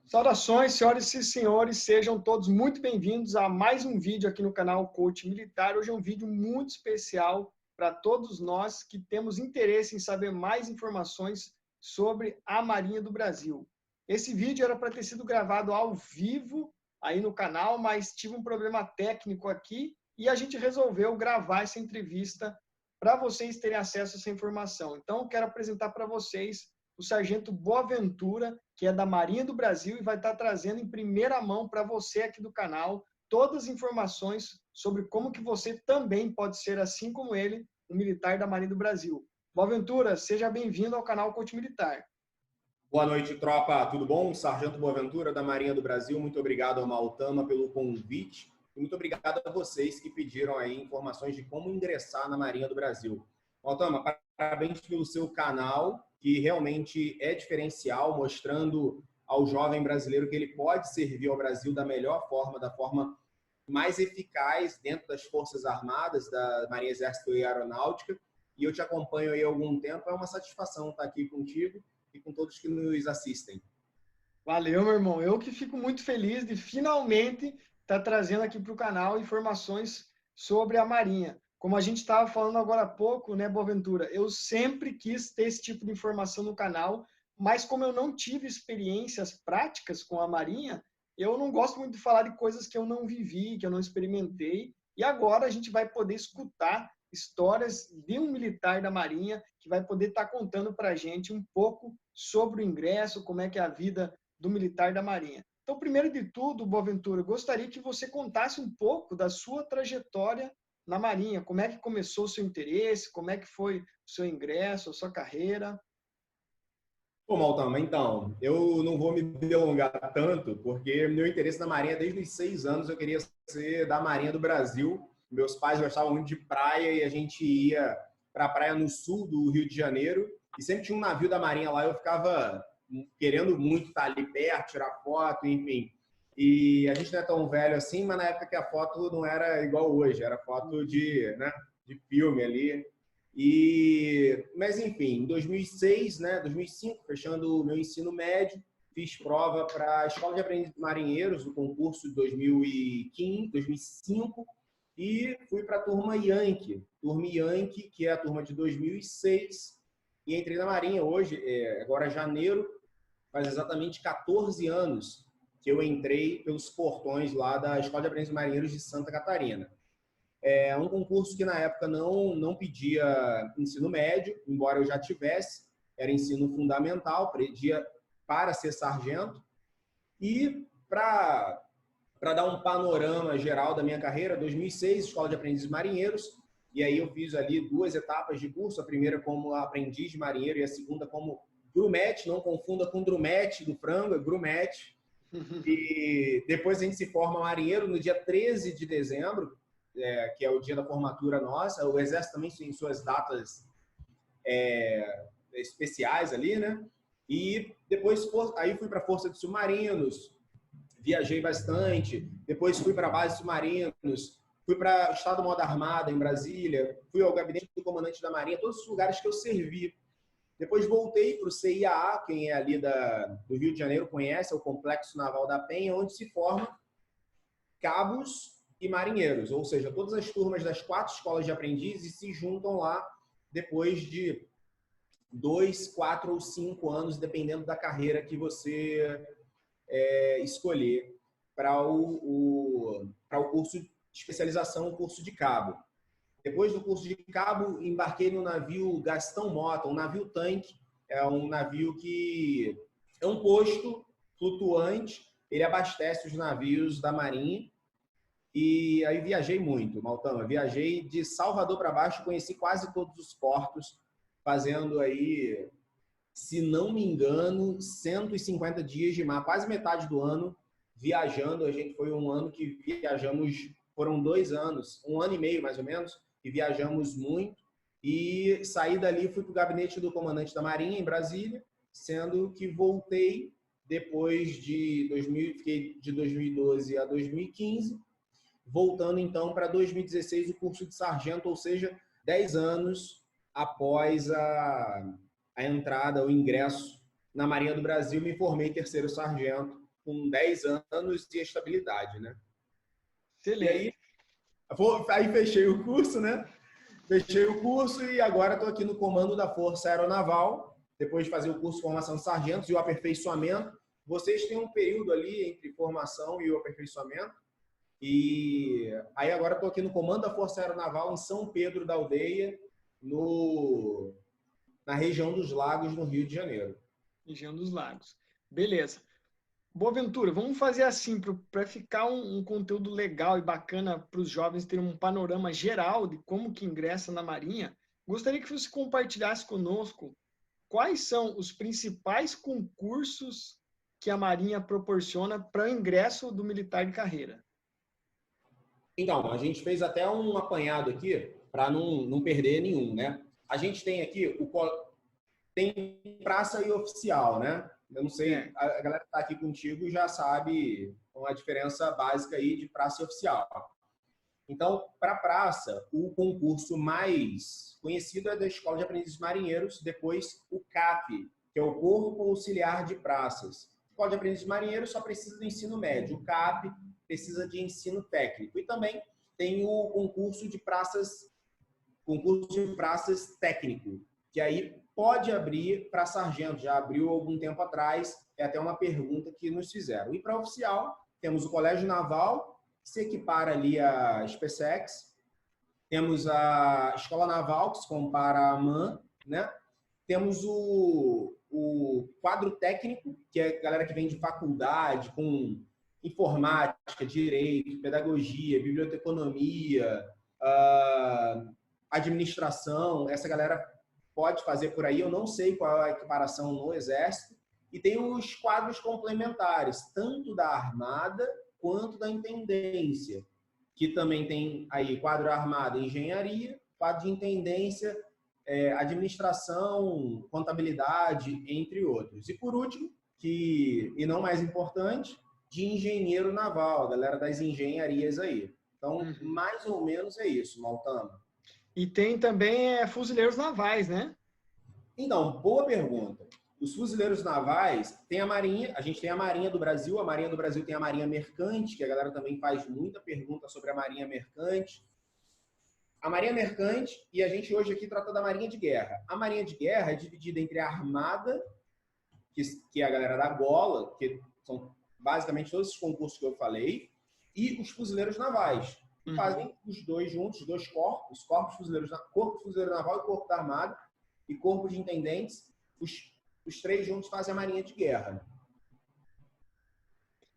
Saudações, senhoras e senhores, sejam todos muito bem-vindos a mais um vídeo aqui no canal Coach Militar. Hoje é um vídeo muito especial para todos nós que temos interesse em saber mais informações sobre a Marinha do Brasil. Esse vídeo era para ter sido gravado ao vivo aí no canal, mas tive um problema técnico aqui e a gente resolveu gravar essa entrevista para vocês terem acesso a essa informação. Então, eu quero apresentar para vocês o Sargento Boaventura, que é da Marinha do Brasil e vai estar trazendo em primeira mão para você aqui do canal todas as informações sobre como que você também pode ser, assim como ele, um militar da Marinha do Brasil. Boaventura, seja bem-vindo ao canal Coach Militar. Boa noite, tropa. Tudo bom? Sargento Boaventura, da Marinha do Brasil. Muito obrigado ao Maltama pelo convite e muito obrigado a vocês que pediram aí informações de como ingressar na Marinha do Brasil. Maltama, parabéns pelo seu canal, que realmente é diferencial, mostrando ao jovem brasileiro que ele pode servir ao Brasil da melhor forma, da forma mais eficaz dentro das Forças Armadas, da Marinha, Exército e Aeronáutica. E eu te acompanho aí há algum tempo. É uma satisfação estar aqui contigo e com todos que nos assistem. Valeu, meu irmão. Eu que fico muito feliz de finalmente estar trazendo aqui para o canal informações sobre a Marinha. Como a gente estava falando agora há pouco, né, Boaventura? Eu sempre quis ter esse tipo de informação no canal, mas como eu não tive experiências práticas com a Marinha, eu não gosto muito de falar de coisas que eu não vivi, que eu não experimentei. E agora a gente vai poder escutar histórias de um militar da Marinha que vai poder estar contando para a gente um pouco sobre o ingresso, como é que é a vida do militar da Marinha. Então, primeiro de tudo, Boaventura, gostaria que você contasse um pouco da sua trajetória na Marinha. Como é que começou o seu interesse? Como é que foi o seu ingresso, a sua carreira? Pô, Maltama, então, eu não vou me delongar tanto, porque meu interesse na Marinha, desde os 6 anos, eu queria ser da Marinha do Brasil. Meus pais gostavam muito de praia e a gente ia para a praia no sul do Rio de Janeiro e sempre tinha um navio da Marinha lá, eu ficava querendo muito estar ali perto, tirar foto, enfim. E a gente não é tão velho assim, mas na época que a foto não era igual hoje, era foto de filme ali. Mas enfim, em 2006, 2005, fechando o meu ensino médio, fiz prova para a Escola de Aprendizes Marinheiros, o concurso de 2015, 2005, e fui para a turma Yankee, que é a turma de 2006, e entrei na Marinha hoje, agora janeiro, faz exatamente 14 anos que eu entrei pelos portões lá da Escola de Aprendizes Marinheiros de Santa Catarina. É um concurso que na época não pedia ensino médio, embora eu já tivesse, era ensino fundamental, pedia para ser sargento. E para dar um panorama geral da minha carreira, 2006, Escola de Aprendizes Marinheiros, e aí eu fiz ali 2 etapas de curso, a primeira como aprendiz de marinheiro e a segunda como grumete, não confunda com drumete do frango, é grumete. E depois a gente se forma marinheiro no dia 13 de dezembro, que é o dia da formatura nossa. O Exército também tem suas datas especiais ali, né? E depois aí fui para a Força de Submarinos, viajei bastante. Depois fui para a base de submarinos, fui para o Estado-Maior da Armada em Brasília, fui ao gabinete do comandante da Marinha, todos os lugares que eu servi. Depois voltei para o CIAA, quem é ali do Rio de Janeiro conhece, é o Complexo Naval da Penha, onde se forma cabos e marinheiros, ou seja, todas as turmas das 4 escolas de aprendizes se juntam lá depois de 2, 4 ou 5 anos, dependendo da carreira que você escolher para o curso de especialização, o curso de cabo. Depois do curso de cabo, embarquei no navio Gastão Mota, um navio tanque, é um navio que é um posto flutuante, ele abastece os navios da Marinha. E aí viajei muito, Maltama. Viajei de Salvador para baixo, conheci quase todos os portos, fazendo aí, se não me engano, 150 dias de mar, quase metade do ano viajando. A gente foi um ano que viajamos, foram 2 anos, 1 ano e meio mais ou menos, que viajamos muito. E saí dali, fui para o gabinete do comandante da Marinha em Brasília, sendo que voltei depois fiquei de 2012 a 2015, voltando então para 2016 o curso de sargento, ou seja, 10 anos após a entrada, o ingresso na Marinha do Brasil, me formei 3º sargento com 10 anos e estabilidade, né? Excelente. E aí fechei o curso, né? Fechei o curso e agora estou aqui no comando da Força Aeronaval, depois de fazer o curso de formação de sargentos e o aperfeiçoamento. Vocês têm um período ali entre formação e o aperfeiçoamento. E aí agora estou aqui no comando da Força Aeronaval em São Pedro da Aldeia, na região dos Lagos, no Rio de Janeiro. Região dos Lagos. Beleza. Boaventura, vamos fazer assim, para ficar um conteúdo legal e bacana para os jovens terem um panorama geral de como que ingressa na Marinha. Gostaria que você compartilhasse conosco quais são os principais concursos que a Marinha proporciona para o ingresso do militar de carreira. Então, a gente fez até um apanhado aqui para não perder nenhum, né? A gente tem aqui tem praça e oficial, né? Eu não sei, a galera que está aqui contigo já sabe a diferença básica aí de praça e oficial. Então, para praça, o concurso mais conhecido é da Escola de Aprendizes Marinheiros, depois o CAP, que é o Corpo Auxiliar de Praças. A Escola de Aprendizes Marinheiros só precisa do ensino médio, o CAP precisa de ensino técnico. E também tem o concurso de praças técnico, que aí pode abrir para sargento, já abriu algum tempo atrás, é até uma pergunta que nos fizeram. E para oficial, temos o Colégio Naval, que se equipara ali a SpaceX, temos a Escola Naval, que se compara à AMAN, né? Temos o quadro técnico, que é a galera que vem de faculdade, com informática, direito, pedagogia, biblioteconomia, administração, essa galera pode fazer por aí, eu não sei qual é a equiparação no Exército, e tem os quadros complementares, tanto da Armada quanto da Intendência, que também tem aí quadro Armada, Engenharia, quadro de Intendência, Administração, Contabilidade, entre outros. E por último, e não mais importante, de Engenheiro Naval, a galera das engenharias aí. Então, mais ou menos é isso, Maltama. E tem também fuzileiros navais, né? Então, boa pergunta. Os fuzileiros navais, tem a Marinha, a gente tem a Marinha do Brasil tem a Marinha Mercante, que a galera também faz muita pergunta sobre a Marinha Mercante. A Marinha Mercante, e a gente hoje aqui trata da Marinha de Guerra. A Marinha de Guerra é dividida entre a Armada, que é a galera da gola, que são basicamente todos esses concursos que eu falei, e os fuzileiros navais. E fazem os dois juntos, os dois corpos, Corpo de Fuzileiro Naval e Corpo da Armada, e Corpo de Intendentes, os três juntos fazem a Marinha de Guerra.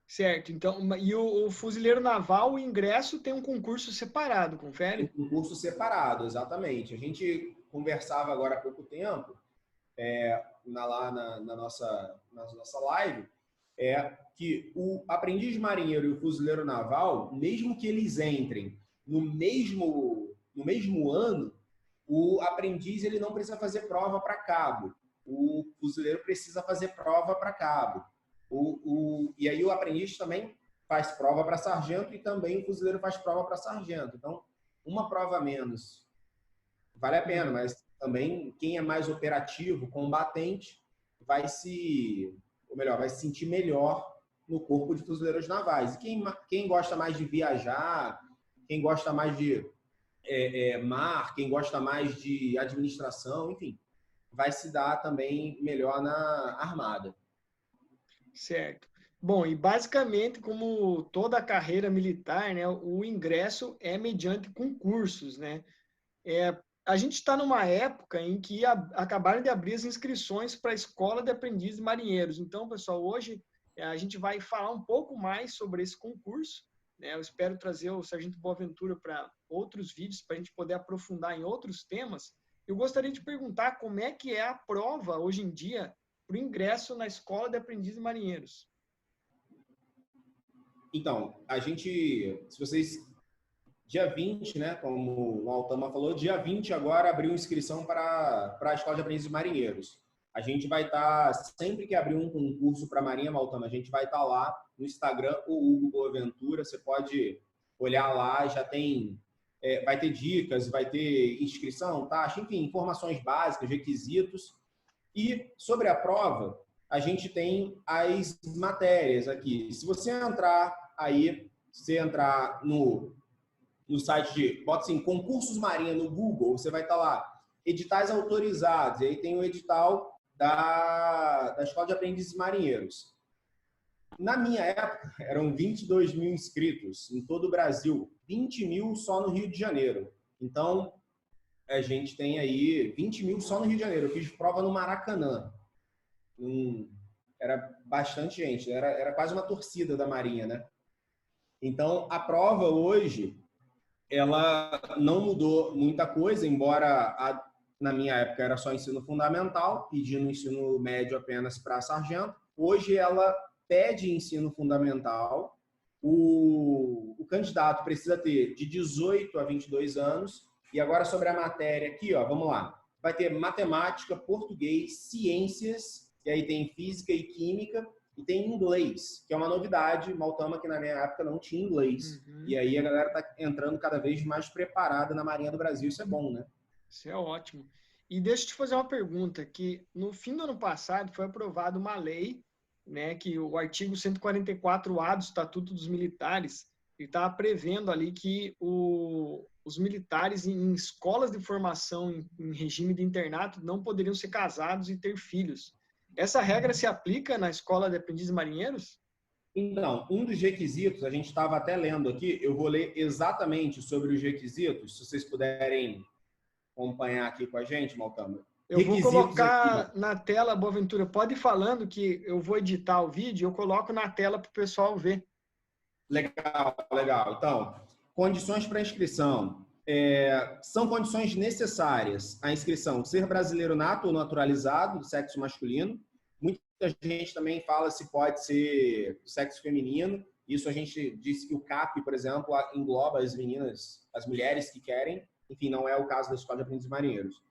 Certo. Então, e o fuzileiro naval, o ingresso tem um concurso separado, confere? Um concurso separado, exatamente. A gente conversava agora há pouco tempo, na nossa live, que o aprendiz marinheiro e o fuzileiro naval, mesmo que eles entrem no mesmo ano, o aprendiz ele não precisa fazer prova para cabo. O fuzileiro precisa fazer prova para cabo. E aí o aprendiz também faz prova para sargento e também o fuzileiro faz prova para sargento. Então, uma prova a menos vale a pena, mas também quem é mais operativo, combatente, vai se sentir melhor no corpo de fuzileiros navais. E quem gosta mais de viajar, quem gosta mais de mar, quem gosta mais de administração, enfim, vai se dar também melhor na Armada. Certo. Bom, e basicamente, como toda a carreira militar, né, o ingresso é mediante concursos, né? A gente está numa época em que acabaram de abrir as inscrições para a Escola de Aprendizes Marinheiros. Então, pessoal, hoje a gente vai falar um pouco mais sobre esse concurso, né? Eu espero trazer o Sargento Boaventura para outros vídeos, para a gente poder aprofundar em outros temas. Eu gostaria de perguntar como é que é a prova, hoje em dia, para o ingresso na Escola de Aprendizes Marinheiros. Então, se vocês, dia 20, né, como o Altama falou, dia 20 agora abriu inscrição para a Escola de Aprendizes Marinheiros. A gente vai estar, sempre que abrir um concurso para a Marinha, Altama, a gente vai estar lá no Instagram, o Hugo Boaventura, você pode olhar lá, já tem, vai ter dicas, vai ter inscrição, taxa, enfim, informações básicas, requisitos. E sobre a prova, a gente tem as matérias aqui. Se você entrar aí, no site de, bota assim, concursos Marinha no Google, você vai estar lá, editais autorizados, e aí tem o edital da Escola de Aprendizes Marinheiros. Na minha época, eram 22 mil inscritos em todo o Brasil, 20 mil só no Rio de Janeiro. Então, a gente tem aí 20 mil só no Rio de Janeiro. Eu fiz prova no Maracanã. Era bastante gente, era quase uma torcida da Marinha, né? Então, a prova hoje, ela não mudou muita coisa, embora na minha época era só ensino fundamental, pedindo ensino médio apenas para sargento. Hoje ela pede ensino fundamental, o candidato precisa ter de 18 a 22 anos, e agora sobre a matéria aqui, ó, vamos lá. Vai ter matemática, português, ciências, e aí tem física e química, e tem inglês, que é uma novidade, Maltama, que na minha época não tinha inglês. E aí a galera está entrando cada vez mais preparada na Marinha do Brasil. Isso é bom, né? Isso é ótimo. E deixa eu te fazer uma pergunta, que no fim do ano passado foi aprovada uma lei, né, que o artigo 144A do Estatuto dos Militares estava prevendo ali que os militares em escolas de formação em regime de internato não poderiam ser casados e ter filhos. Essa regra se aplica na escola de aprendizes marinheiros? Então, um dos requisitos, a gente estava até lendo aqui, eu vou ler exatamente sobre os requisitos, se vocês puderem acompanhar aqui com a gente, Maltama. Eu vou colocar aqui na tela, Boaventura, pode ir falando que eu vou editar o vídeo, eu coloco na tela para o pessoal ver. Legal, legal. Então, condições para inscrição. São condições necessárias a inscrição ser brasileiro nato ou naturalizado, do sexo masculino. Muita gente também fala se pode ser do sexo feminino. Isso a gente disse que o CAP, por exemplo, engloba as meninas, as mulheres que querem. Enfim, não é o caso da Escola de Aprendizes Marinheiros.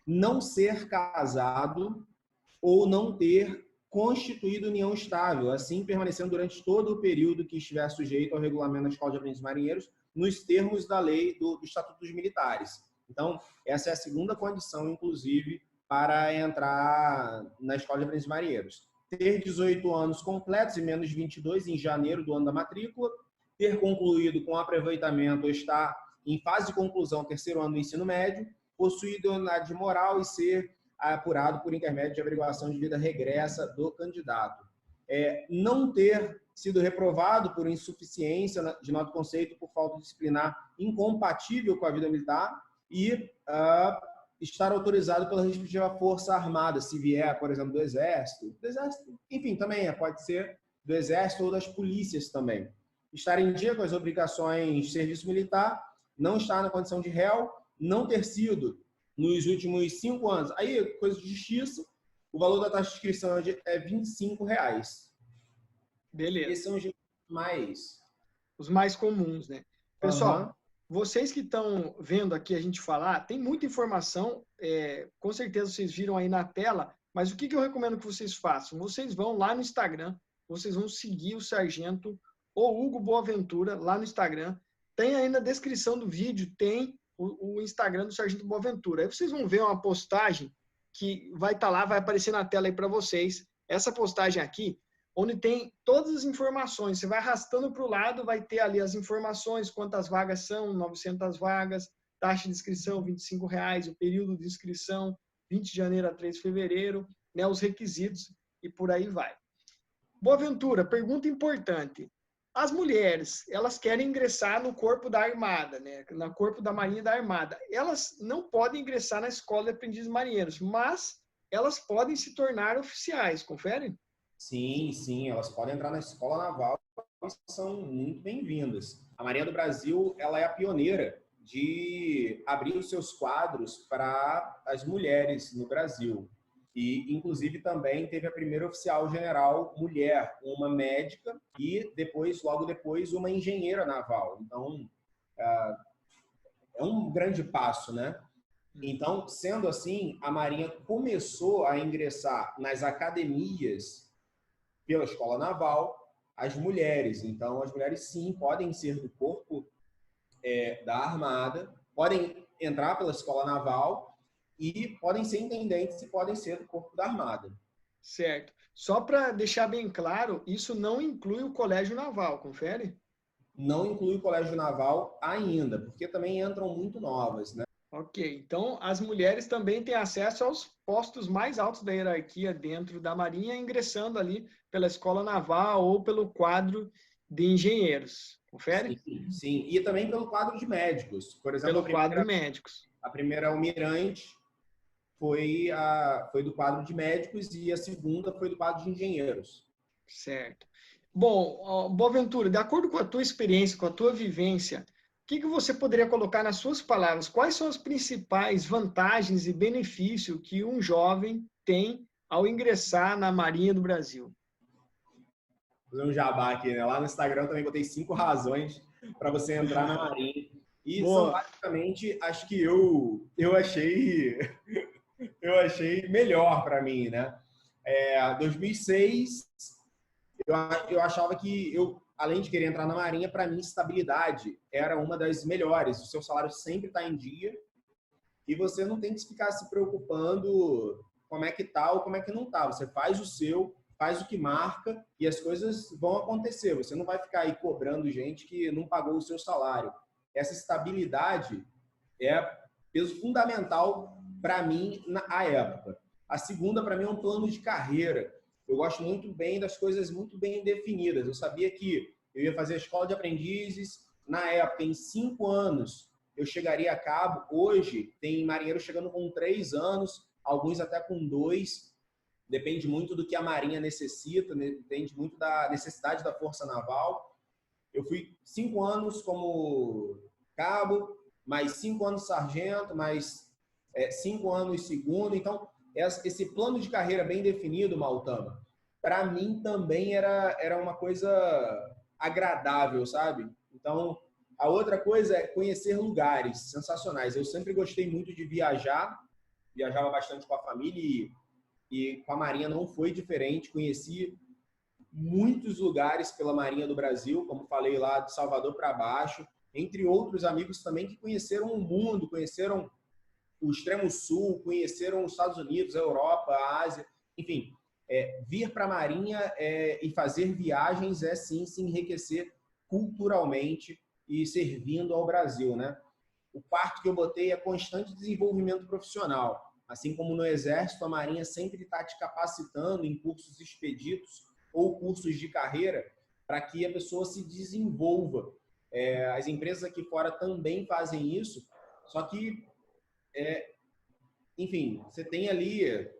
Não ser casado ou não ter constituído união estável, assim permanecendo durante todo o período que estiver sujeito ao regulamento da Escola de Aprendizes Marinheiros, nos termos da lei do Estatuto dos Militares. Então, essa é a segunda condição, inclusive, para entrar na Escola de Aprendizes Marinheiros. Ter 18 anos completos e menos de 22 em janeiro do ano da matrícula, ter concluído com aproveitamento ou estar em fase de conclusão terceiro ano do ensino médio, possuir idoneidade moral e ser apurado por intermédio de averiguação de vida regressa do candidato. Não ter sido reprovado por insuficiência de nota conceito por falta disciplinar incompatível com a vida militar e estar autorizado pela respectiva força armada, se vier, por exemplo, do Exército, enfim, também pode ser do Exército ou das polícias também. Estar em dia com as obrigações de serviço militar, não estar na condição de réu, não ter sido nos últimos 5 anos. Aí, coisa de justiça, o valor da taxa de inscrição é R$25. Beleza. Esses são os mais comuns, né? Pessoal, vocês que estão vendo aqui a gente falar, tem muita informação, com certeza vocês viram aí na tela, mas o que eu recomendo que vocês façam? Vocês vão lá no Instagram, vocês vão seguir o Sargento ou Hugo Boaventura lá no Instagram. Tem aí na descrição do vídeo, tem o Instagram do Sargento Boaventura. Aí vocês vão ver uma postagem que vai estar lá, vai aparecer na tela aí para vocês. Essa postagem aqui, onde tem todas as informações. Você vai arrastando para o lado, vai ter ali as informações, quantas vagas são, 900 vagas, taxa de inscrição, R$25, o período de inscrição, 20 de janeiro a 3 de fevereiro, né, os requisitos e por aí vai. Boaventura, pergunta importante. As mulheres, elas querem ingressar no corpo da Armada, né? No corpo da Marinha da Armada. Elas não podem ingressar na Escola de Aprendizes Marinheiros, mas elas podem se tornar oficiais, confere? Sim, sim, elas podem entrar na Escola Naval e são muito bem-vindas. A Marinha do Brasil, ela é a pioneira de abrir os seus quadros para as mulheres no Brasil. E, inclusive, também teve a primeira oficial general mulher, uma médica e, logo depois, uma engenheira naval. Então, é um grande passo, né? Então, sendo assim, a Marinha começou a ingressar nas academias pela Escola Naval as mulheres. Então, as mulheres, sim, podem ser do corpo da Armada, podem entrar pela Escola Naval e podem ser intendentes e podem ser do corpo da Armada. Certo. Só para deixar bem claro, isso não inclui o Colégio Naval, confere? Não inclui o Colégio Naval ainda, porque também entram muito novas, né? Ok, então as mulheres também têm acesso aos postos mais altos da hierarquia dentro da Marinha, ingressando ali pela Escola Naval ou pelo quadro de engenheiros. Confere? Sim, sim. E também pelo quadro de médicos. Por exemplo, Pelo quadro médicos. a primeira almirante foi do quadro de médicos e a segunda foi do quadro de engenheiros. Certo. Bom, Boaventura, de acordo com a tua experiência, com a tua vivência, o que que você poderia colocar nas suas palavras? Quais são as principais vantagens e benefícios que um jovem tem ao ingressar na Marinha do Brasil? Vou fazer um jabá aqui, né? Lá no Instagram também botei 5 razões para você entrar na Marinha. E são Boa. basicamente as que eu achei eu achei melhor para mim, né? 2006, eu achava que além de querer entrar na Marinha, para mim estabilidade era uma das melhores. O seu salário sempre está em dia e você não tem que ficar se preocupando como é que tá ou como é que não tá. Você faz o seu, faz o que marca e as coisas vão acontecer. Você não vai ficar aí cobrando gente que não pagou o seu salário. Essa estabilidade é peso fundamental para mim na época. A segunda, para mim, é um plano de carreira. Eu gosto muito bem das coisas muito bem definidas. Eu sabia que eu ia fazer a escola de aprendizes. Na época, em 5 anos, eu chegaria a cabo. Hoje, tem marinheiro chegando com 3 anos, alguns até com 2. Depende muito do que a Marinha necessita, depende muito da necessidade da Força Naval. Eu fui 5 anos como cabo, mais 5 anos sargento, mais 5 anos segundo. Então, esse plano de carreira bem definido, Maltama, para mim também era uma coisa agradável, sabe? Então, a outra coisa é conhecer lugares sensacionais. Eu sempre gostei muito de viajar, viajava bastante com a família e com a Marinha não foi diferente. Conheci muitos lugares pela Marinha do Brasil, como falei lá, de Salvador para baixo, entre outros amigos também que conheceram o mundo, conheceram o extremo sul, conheceram os Estados Unidos, a Europa, a Ásia, enfim. Vir para a Marinha e fazer viagens é sim se enriquecer culturalmente e servindo ao Brasil, né? O quarto que eu botei é constante desenvolvimento profissional. Assim como no Exército, a Marinha sempre está te capacitando em cursos expeditos ou cursos de carreira para que a pessoa se desenvolva. As empresas aqui fora também fazem isso, só que, enfim, você tem ali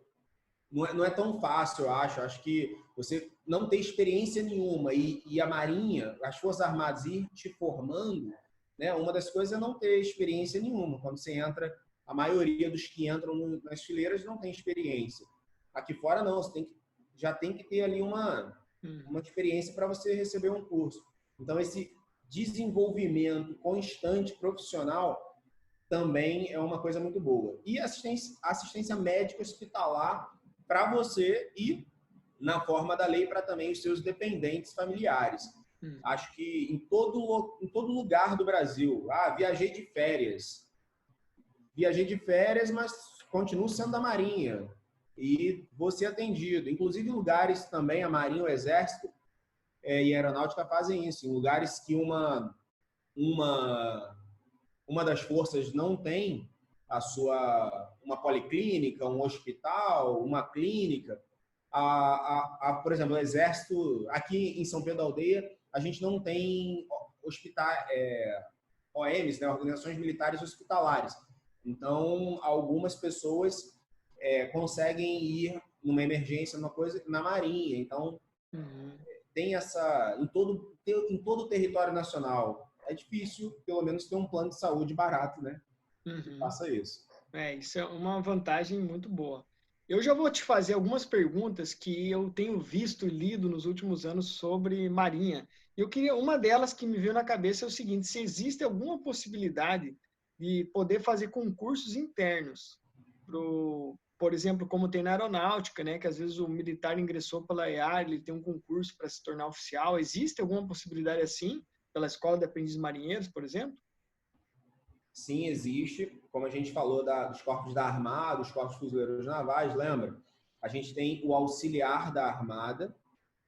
não é tão fácil, eu acho. Acho que você não tem experiência nenhuma e a Marinha, as Forças Armadas ir te formando, né? Uma das coisas é não ter experiência nenhuma. Quando você entra, a maioria dos que entram nas fileiras não tem experiência. Aqui fora não, você já tem que ter ali uma experiência para você receber um curso. Então esse desenvolvimento constante profissional também é uma coisa muito boa. E assistência médica hospitalar para você e, na forma da lei, para também os seus dependentes familiares. Acho que em todo lugar do Brasil, viajei de férias, mas continuo sendo da Marinha e vou ser atendido. Inclusive, lugares também, a Marinha, o Exército e a Aeronáutica fazem isso, em lugares que uma das forças não tem uma policlínica, um hospital, uma clínica. Por exemplo, o Exército, aqui em São Pedro da Aldeia, a gente não tem hospitais, OMs, né, organizações militares hospitalares. Então, algumas pessoas conseguem ir numa emergência, numa coisa, na Marinha. Então, tem essa em todo o território nacional. É difícil, pelo menos, ter um plano de saúde barato, né? Que faça isso. Isso é uma vantagem muito boa. Eu já vou te fazer algumas perguntas que eu tenho visto e lido nos últimos anos sobre Marinha. Uma delas que me veio na cabeça é o seguinte: se existe alguma possibilidade de poder fazer concursos internos, por exemplo, como tem na aeronáutica, né, que às vezes o militar ingressou pela EAR, ele tem um concurso para se tornar oficial. Existe alguma possibilidade assim, pela Escola de Aprendizes Marinheiros, por exemplo? Sim, existe. Como a gente falou dos corpos da Armada, dos corpos fuzileiros navais, lembra? a gente tem o auxiliar da Armada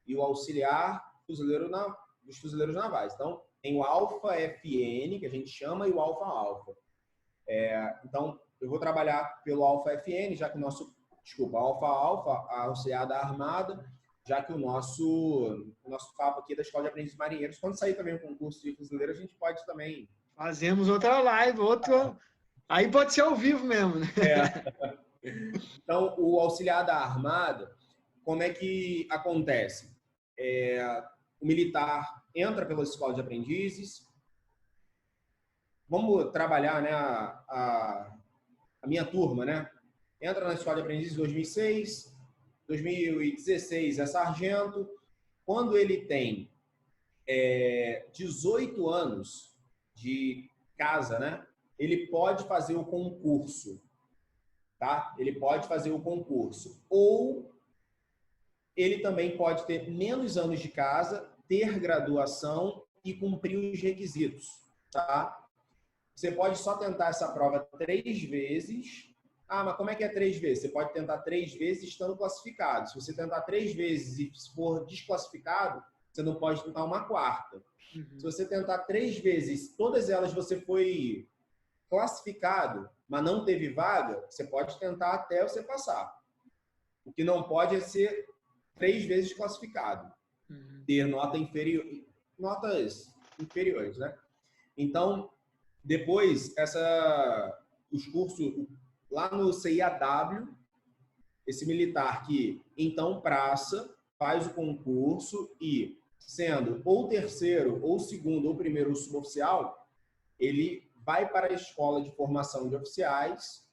e o auxiliar dos fuzileiros navais. Então, tem o Alfa FN, que a gente chama, e o Alfa Alfa. Então, eu vou trabalhar pelo Alfa FN, já que Alfa Alfa, a auxiliar da Armada, já que o nosso papo aqui é da Escola de Aprendizes Marinheiros, quando sair também o concurso de fuzileiro, a gente pode também... Fazemos outra live, aí pode ser ao vivo mesmo, né? Então, o auxiliar da Armada, como é que acontece? O militar entra pela Escola de Aprendizes, vamos trabalhar, né, a minha turma, né? Entra na Escola de Aprendizes em 2006, 2016 é sargento. Quando ele tem 18 anos de casa, né? Ele pode fazer o concurso, tá? Ele pode fazer o concurso. Ou ele também pode ter menos anos de casa, ter graduação e cumprir os requisitos, tá? Você pode só tentar essa prova 3 vezes. Ah, mas como é que é 3 vezes? Você pode tentar 3 vezes estando classificado. Se você tentar 3 vezes e for desclassificado, você não pode tentar uma 4ª. Se você tentar 3 vezes, todas elas você foi classificado, mas não teve vaga, você pode tentar até você passar. O que não pode é ser 3 vezes classificado. Ter notas inferiores, né? Então, depois, os cursos lá no CIAW, esse militar que então faz o concurso e, sendo ou terceiro, ou segundo, ou primeiro suboficial, ele vai para a escola de formação de oficiais,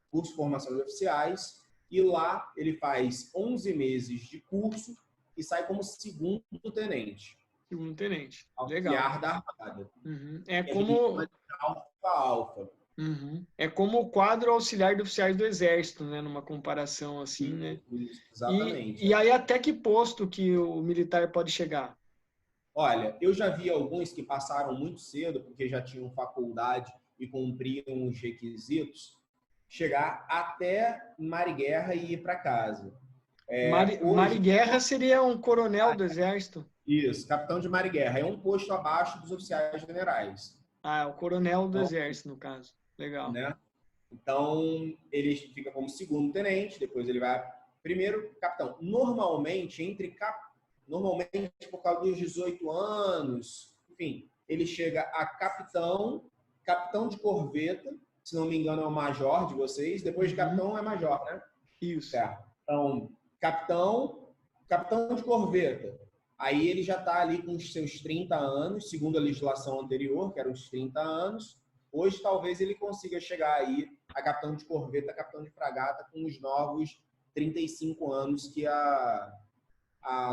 curso de formação de oficiais, e lá ele faz 11 meses de curso e sai como segundo tenente. Segundo tenente. Auxiliar Legal. da Armada. É como... Alfa. É como o quadro auxiliar de oficiais do Exército, né? Numa comparação assim, né? Isso, exatamente. E aí até que posto que o militar pode chegar? Olha, eu já vi alguns que passaram muito cedo, porque já tinham faculdade e cumpriam os requisitos, chegar até Mariguerra e ir para casa. Mariguerra seria um coronel do Exército? Isso, capitão de Mariguerra. É um posto abaixo dos oficiais generais. Ah, é o coronel do Exército, no caso. Legal. Né? Então, ele fica como segundo tenente, depois ele vai primeiro capitão. Normalmente, por causa dos 18 anos, enfim, ele chega a capitão de corveta, se não me engano é o major de vocês, depois de capitão é major, né? Isso. Certo. Então, capitão de corveta. Aí ele já está ali com os seus 30 anos, segundo a legislação anterior, que eram os 30 anos. Hoje, talvez ele consiga chegar aí a capitão de corveta, capitão de fragata, com os novos 35 anos que a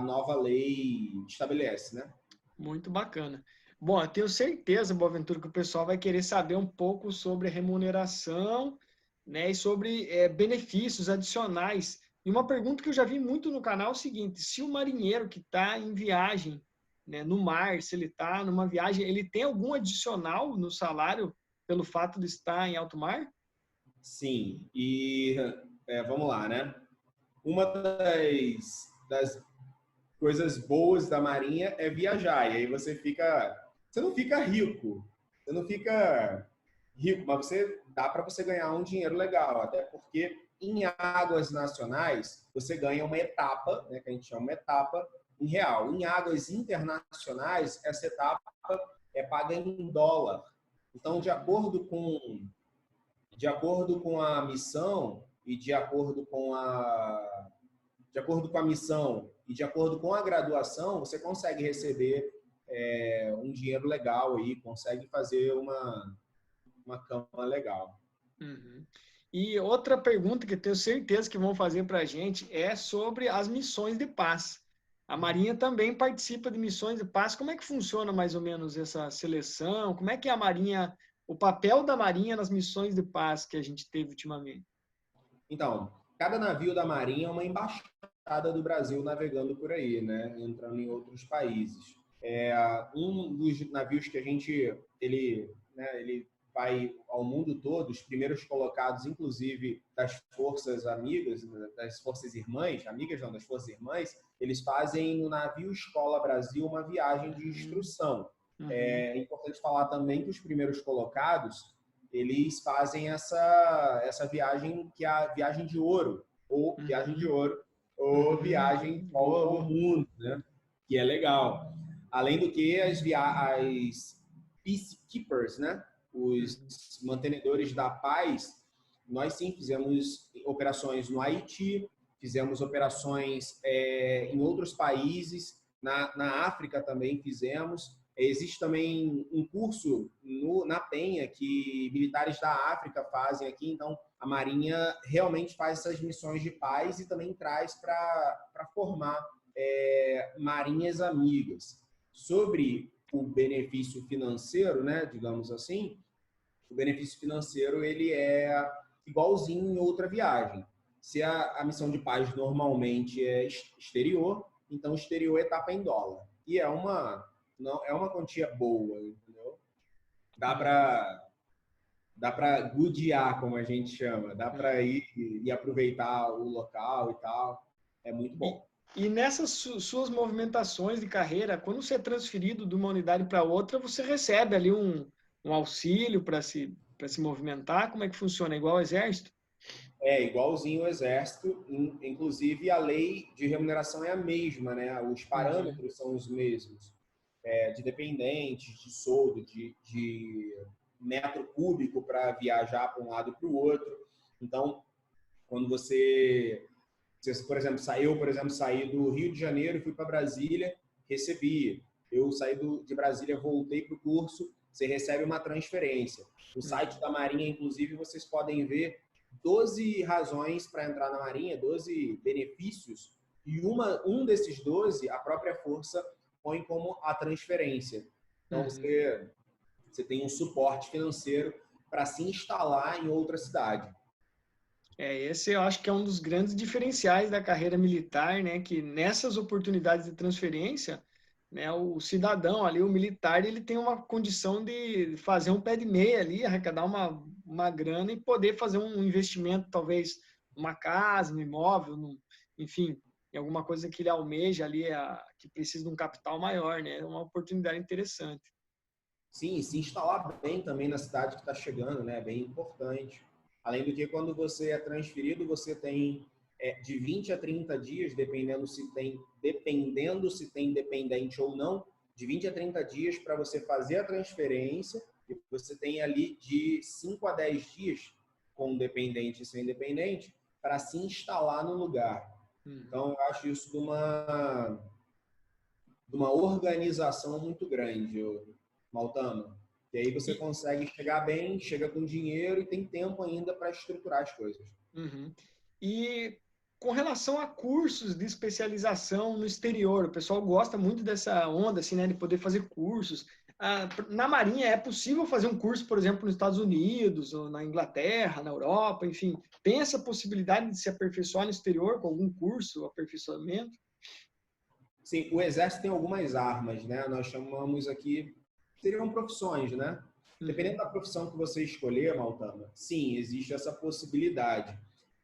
nova lei estabelece, né? Muito bacana. Bom, eu tenho certeza, Boaventura, que o pessoal vai querer saber um pouco sobre remuneração, né, e sobre benefícios adicionais. E uma pergunta que eu já vi muito no canal é o seguinte: se o marinheiro que está em viagem, né, no mar, se ele está numa viagem, ele tem algum adicional no salário pelo fato de estar em alto mar? Sim, e vamos lá, né? Uma das coisas boas da Marinha é viajar, e aí você não fica rico, mas dá para você ganhar um dinheiro legal, até porque em águas nacionais você ganha uma etapa, né, que a gente chama uma etapa em real. Em águas internacionais, essa etapa é paga em dólar. Então, de acordo com a missão e de acordo com a missão e de acordo com a graduação, você consegue receber um dinheiro legal aí, consegue fazer uma cama legal. E outra pergunta que eu tenho certeza que vão fazer para a gente é sobre as missões de paz. A Marinha também participa de missões de paz. Como é que funciona mais ou menos essa seleção? Como é que é a Marinha, o papel da Marinha nas missões de paz que a gente teve ultimamente? Então, cada navio da Marinha é uma embaixada do Brasil navegando por aí, né? Entrando em outros países. Um dos navios que ele vai ao mundo todo, os primeiros colocados, inclusive das forças amigas, das forças irmãs, amigas não, das forças irmãs, eles fazem no navio Escola Brasil uma viagem de instrução. É importante falar também que os primeiros colocados, eles fazem essa viagem, que é a viagem de ouro, ou viagem de ouro, ou viagem ao mundo, né? Que é legal. Além do que as peacekeepers, né? Os mantenedores da paz, nós sim fizemos operações no Haiti, fizemos operações em outros países, na África também fizemos. Existe também um curso na Penha que militares da África fazem aqui, então a Marinha realmente faz essas missões de paz e também traz para formar marinhas amigas. Sobre o benefício financeiro, né, digamos assim, o benefício financeiro ele é igualzinho em outra viagem. Se a missão de paz normalmente é exterior, então exterior é etapa em dólar. E é uma quantia boa, entendeu? Dá para goodiar, como a gente chama. Dá para ir e aproveitar o local e tal. É muito bom. E nessas suas movimentações de carreira, quando você é transferido de uma unidade para outra, você recebe ali um auxílio para se movimentar? Como é que funciona? Igual ao Exército? É igualzinho ao Exército, inclusive a lei de remuneração é a mesma, né? Os parâmetros são os mesmos, de dependentes, de soldo, de metro cúbico para viajar para um lado e para o outro. Então, quando você, por exemplo, saí do Rio de Janeiro e fui para Brasília, recebi. Eu saí de Brasília, voltei para o curso, você recebe uma transferência. No site da Marinha, inclusive, vocês podem ver 12 razões para entrar na Marinha, 12 benefícios, e um desses 12, a própria Força põe como a transferência. Então, você tem um suporte financeiro para se instalar em outra cidade. Esse eu acho que é um dos grandes diferenciais da carreira militar, né? Que nessas oportunidades de transferência, né, o cidadão ali, o militar, ele tem uma condição de fazer um pé de meia ali, arrecadar uma grana e poder fazer um investimento, talvez numa casa, no imóvel, enfim, em alguma coisa que ele almeja ali, que precisa de um capital maior, né? É uma oportunidade interessante. Sim, se instalar bem também na cidade que está chegando, né? É bem importante. Além do que, quando você é transferido, você tem de 20 a 30 dias, dependendo se tem dependente ou não, de 20 a 30 dias para você fazer a transferência, e você tem ali de 5 a 10 dias com dependente e sem dependente para se instalar no lugar. Então, eu acho isso de uma organização muito grande, Maltano. E aí você consegue chegar bem, chega com dinheiro e tem tempo ainda para estruturar as coisas. E com relação a cursos de especialização no exterior, o pessoal gosta muito dessa onda, assim, né, de poder fazer cursos. Na Marinha é possível fazer um curso, por exemplo, nos Estados Unidos, ou na Inglaterra, na Europa, enfim. Tem essa possibilidade de se aperfeiçoar no exterior com algum curso, aperfeiçoamento? Sim, o Exército tem algumas armas, né? Nós chamamos aqui, seriam profissões, né? Dependendo da profissão que você escolher, Maltana, sim, existe essa possibilidade.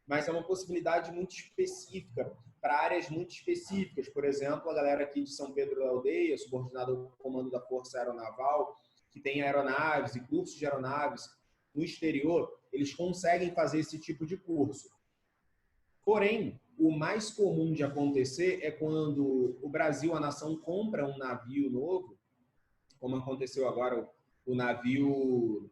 Mas é uma possibilidade muito específica, para áreas muito específicas. Por exemplo, a galera aqui de São Pedro da Aldeia, subordinada ao comando da Força Aeronaval, que tem aeronaves e cursos de aeronaves no exterior, eles conseguem fazer esse tipo de curso. Porém, o mais comum de acontecer é quando o Brasil, a nação, compra um navio novo, como aconteceu agora o navio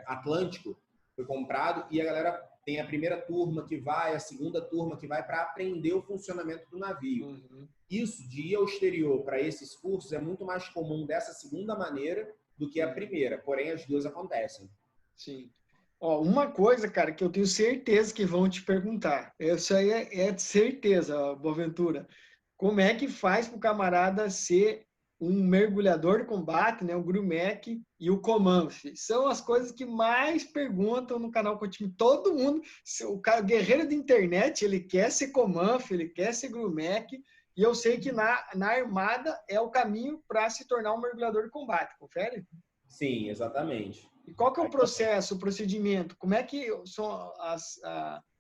Atlântico, foi comprado, e a galera tem a primeira turma que vai, a segunda turma que vai para aprender o funcionamento do navio. Isso, de ir ao exterior para esses cursos, é muito mais comum dessa segunda maneira do que a primeira, porém as duas acontecem. Sim. Uma coisa, cara, que eu tenho certeza que vão te perguntar, isso aí é de certeza, Boaventura, como é que faz para o camarada ser um mergulhador de combate, né, o Grumec e o Comanf? São as coisas que mais perguntam no canal Cotimir. Todo mundo, o guerreiro de internet, ele quer ser Comanf, ele quer ser Grumec, e eu sei que na Armada é o caminho para se tornar um mergulhador de combate, confere? Sim, exatamente. E qual que é o processo, o procedimento? Como é que são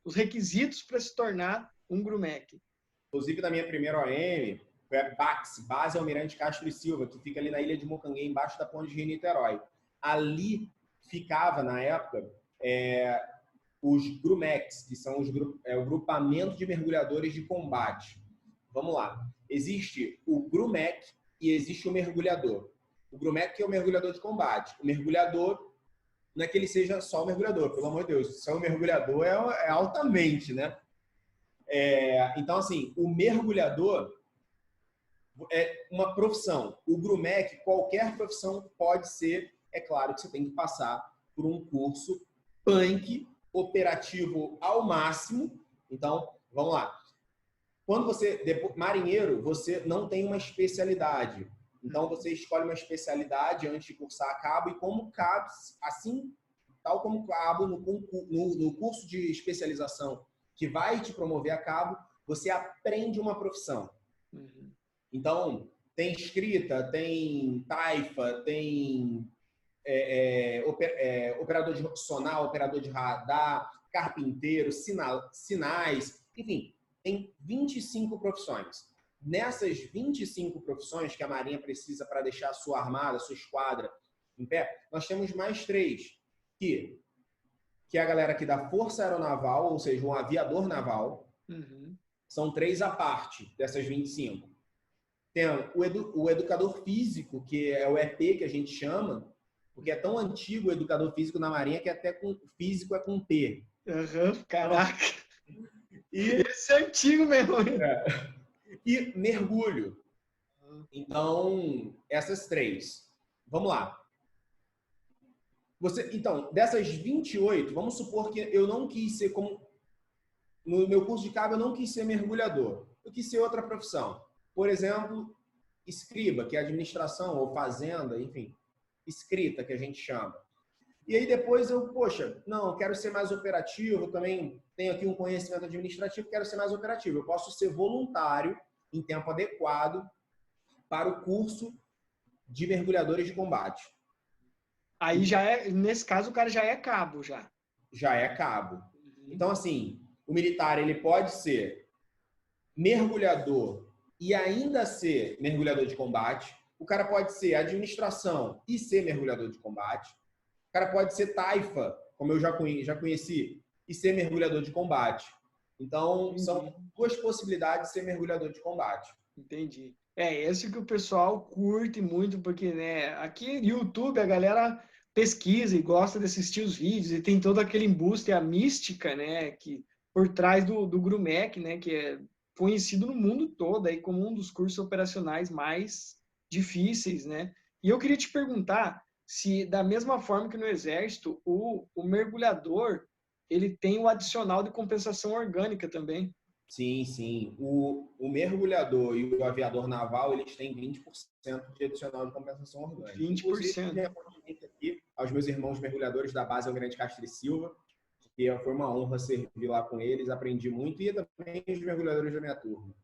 os requisitos para se tornar um grumete? Inclusive, na minha primeira OM, foi a BACS, Base Almirante Castro e Silva, que fica ali na ilha de Mucanguê, embaixo da ponte de Rio Niterói. Ali ficava, na época, os GRUMECs, que são o grupamento de mergulhadores de combate. Vamos lá. Existe o GRUMEC e existe o mergulhador. O GRUMEC é o mergulhador de combate. O mergulhador não é que ele seja só o mergulhador, pelo amor de Deus. Só o mergulhador é altamente, né? Então, assim, o mergulhador é uma profissão. O GRUMEC, qualquer profissão pode ser. É claro que você tem que passar por um curso punk, operativo ao máximo. Então, vamos lá. Quando você marinheiro, você não tem uma especialidade. Então, você escolhe uma especialidade antes de cursar a cabo e como cabe, assim, tal como cabo no curso de especialização que vai te promover a cabo, você aprende uma profissão. Uhum. Então, tem escrita, tem taifa, tem operador de sonar, operador de radar, carpinteiro, sinais, enfim, tem 25 profissões. Nessas 25 profissões que a Marinha precisa para deixar a sua armada, a sua esquadra em pé, nós temos mais 3, que é a galera aqui da Força Aeronaval, ou seja, um aviador naval. Uhum. São 3 à parte dessas 25. Tem o educador físico, que é o EP que a gente chama, porque é tão antigo o educador físico na Marinha que até físico é com P. Uhum, caraca. E, esse é antigo mesmo. E mergulho. Então, essas 3. Vamos lá. Então, dessas 28, vamos supor que eu não quis ser como... No meu curso de cabo, eu não quis ser mergulhador. Eu quis ser outra profissão. Por exemplo, escriba, que é administração ou fazenda, enfim, escrita, que a gente chama. E aí depois não, quero ser mais operativo, também tenho aqui um conhecimento administrativo, quero ser mais operativo. Eu posso ser voluntário em tempo adequado para o curso de mergulhadores de combate. Aí nesse caso, o cara já é cabo, já. Já é cabo. Então, assim, o militar, ele pode ser mergulhador e ainda ser mergulhador de combate. O cara pode ser administração e ser mergulhador de combate. O cara pode ser taifa, como eu já conheci, e ser mergulhador de combate. Então, são 2 possibilidades de ser mergulhador de combate. Entendi. Esse que o pessoal curte muito, porque, né, aqui no YouTube a galera pesquisa e gosta de assistir os vídeos e tem todo aquele embuste e a mística, né, que por trás do GRUMEC, né, que é conhecido no mundo todo aí como um dos cursos operacionais mais difíceis, né? E eu queria te perguntar se, da mesma forma que no Exército, o mergulhador, ele tem o adicional de compensação orgânica também. Sim, sim. O mergulhador e o aviador naval, eles têm 20% de adicional de compensação orgânica. 20%. Inclusive, aqui aos meus irmãos mergulhadores da base Almirante Castro e Silva, que foi uma honra servir lá com eles, aprendi muito, e também os mergulhadores da minha turma.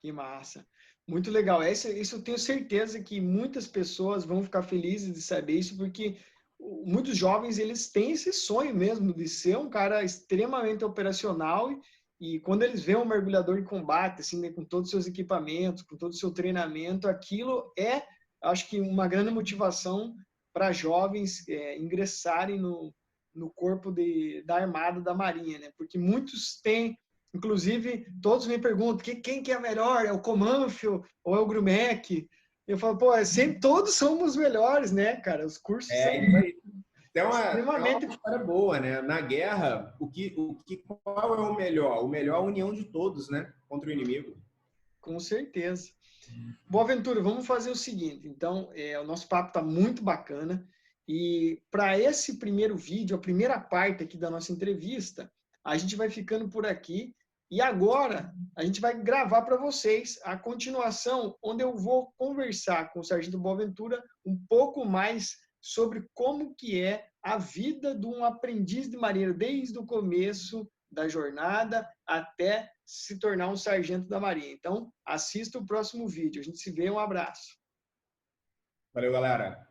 Que massa. Muito legal. Isso eu tenho certeza que muitas pessoas vão ficar felizes de saber isso, porque muitos jovens, eles têm esse sonho mesmo de ser um cara extremamente operacional e quando eles veem um mergulhador em combate, assim, né, com todos os seus equipamentos, com todo o seu treinamento, aquilo acho que uma grande motivação para jovens ingressarem no corpo da Armada da Marinha, né? Porque muitos têm, inclusive, todos me perguntam quem que é melhor, é o Comanfio ou é o GRUMEC? Eu falo, sempre todos somos os melhores, né, cara? Os cursos são extremamente... uma história boa, né? Na guerra, qual é o melhor? O melhor é a união de todos, né? Contra o inimigo. Com certeza. Boaventura, vamos fazer o seguinte. Então, o nosso papo está muito bacana. E para esse primeiro vídeo, a primeira parte aqui da nossa entrevista, a gente vai ficando por aqui. E agora, a gente vai gravar para vocês a continuação, onde eu vou conversar com o Sargento Boaventura um pouco mais sobre como que é a vida de um aprendiz de marinheiro, desde o começo da jornada até se tornar um sargento da Marinha. Então, assista o próximo vídeo. A gente se vê, um abraço. Valeu, galera.